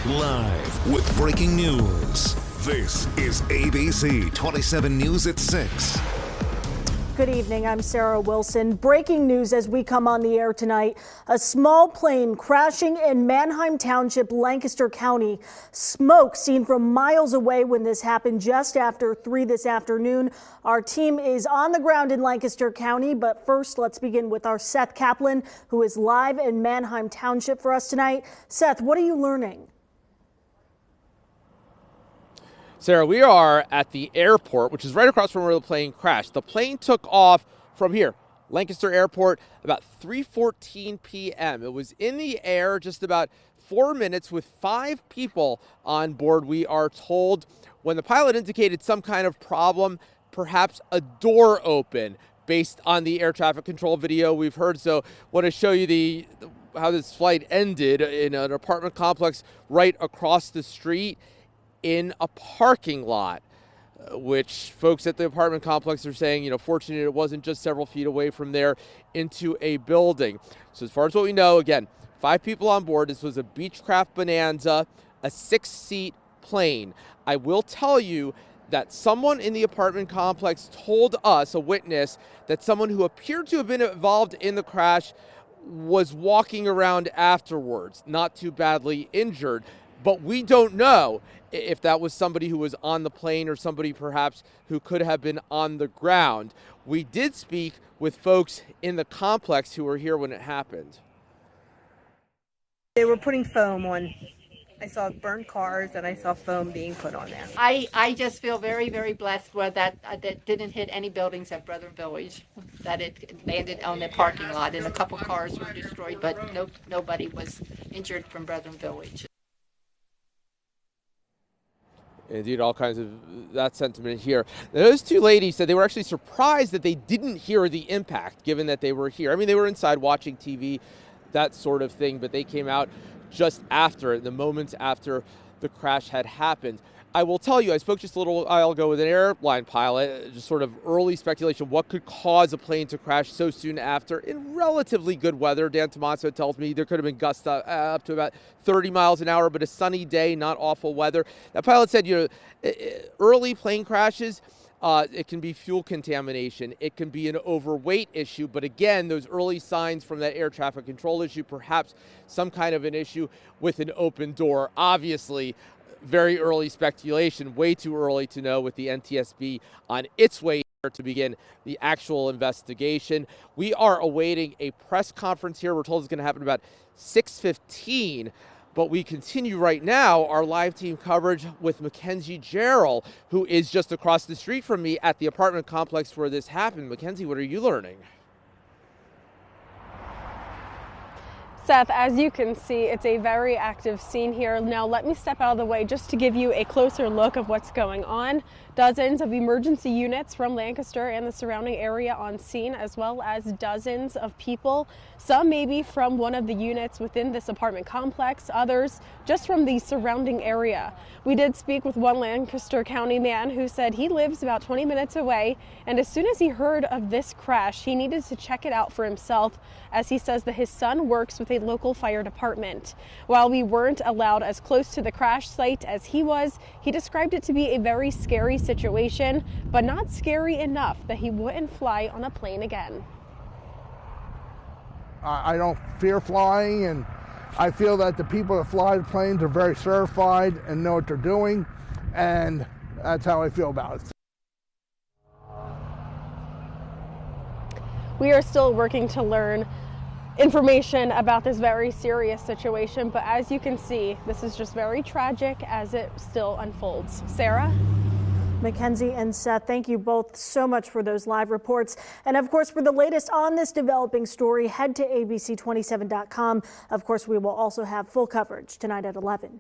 Live with breaking news. This is ABC 27 News at 6. Good evening, I'm Sarah Wilson. Breaking news as we come on the air tonight. A small plane crashing in Manheim Township, Lancaster County. Smoke seen from miles away when this happened just after 3 this afternoon. Our team is on the ground in Lancaster County, but first let's begin with our Seth Kaplan, who is live in Manheim Township for us tonight. Seth, what are you learning? Sarah, we are at the airport, which is right across from where the plane crashed. The plane took off from here, Lancaster Airport, about 3:14 p.m. It was in the air just about 4 minutes with 5 people on board, we are told, when the pilot indicated some kind of problem, perhaps a door open, based on the air traffic control video we've heard. So I want to show you how this flight ended in an apartment complex right across the street in a parking lot, which folks at the apartment complex are saying, fortunate it wasn't just several feet away from there into a building. So as far as what we know, again, 5 people on board. This was a Beechcraft Bonanza, a 6-seat plane. I will tell you that someone in the apartment complex told us, a witness, that someone who appeared to have been involved in the crash was walking around afterwards, not too badly injured. But we don't know if that was somebody who was on the plane or somebody perhaps who could have been on the ground. We did speak with folks in the complex who were here when it happened. They were putting foam on. I saw burned cars and I saw foam being put on there. I just feel very, very blessed that didn't hit any buildings at Brethren Village, that it landed on the parking lot, and a couple cars were destroyed, but nobody was injured from Brethren Village. Indeed, all kinds of that sentiment here. Those 2 ladies said they were actually surprised that they didn't hear the impact, given that they were here. I mean, they were inside watching TV, that sort of thing, but they came out just after, the moments after the crash had happened. I will tell you, I spoke just a little while ago with an airline pilot, just sort of early speculation, what could cause a plane to crash so soon after in relatively good weather. Dan Tomaso tells me there could have been gusts up to about 30 miles an hour, but a sunny day, not awful weather. That pilot said, early plane crashes, it can be fuel contamination. It can be an overweight issue. But again, those early signs from that air traffic control issue, perhaps some kind of an issue with an open door. Obviously, very early speculation, way too early to know, with the NTSB on its way here to begin the actual investigation. We are awaiting a press conference here. We're told it's going to happen about 6:15. But we continue right now our live team coverage with Mackenzie Gerald, who is just across the street from me at the apartment complex where this happened. Mackenzie, what are you learning? Seth, as you can see, it's a very active scene here. Now let me step out of the way just to give you a closer look of what's going on. Dozens of emergency units from Lancaster and the surrounding area on scene, as well as dozens of people, some maybe from one of the units within this apartment complex, others just from the surrounding area. We did speak with one Lancaster County man who said he lives about 20 minutes away, and as soon as he heard of this crash, he needed to check it out for himself, as he says that his son works with a local fire department. While we weren't allowed as close to the crash site as he was, he described it to be a very scary situation, but not scary enough that he wouldn't fly on a plane again. I don't fear flying, and I feel that the people that fly the planes are very certified and know what they're doing, and that's how I feel about it. We are still working to learn information about this very serious situation, but as you can see, this is just very tragic as it still unfolds. Sarah? Mackenzie and Seth, thank you both so much for those live reports. And of course, for the latest on this developing story, head to abc27.com. Of course, we will also have full coverage tonight at 11.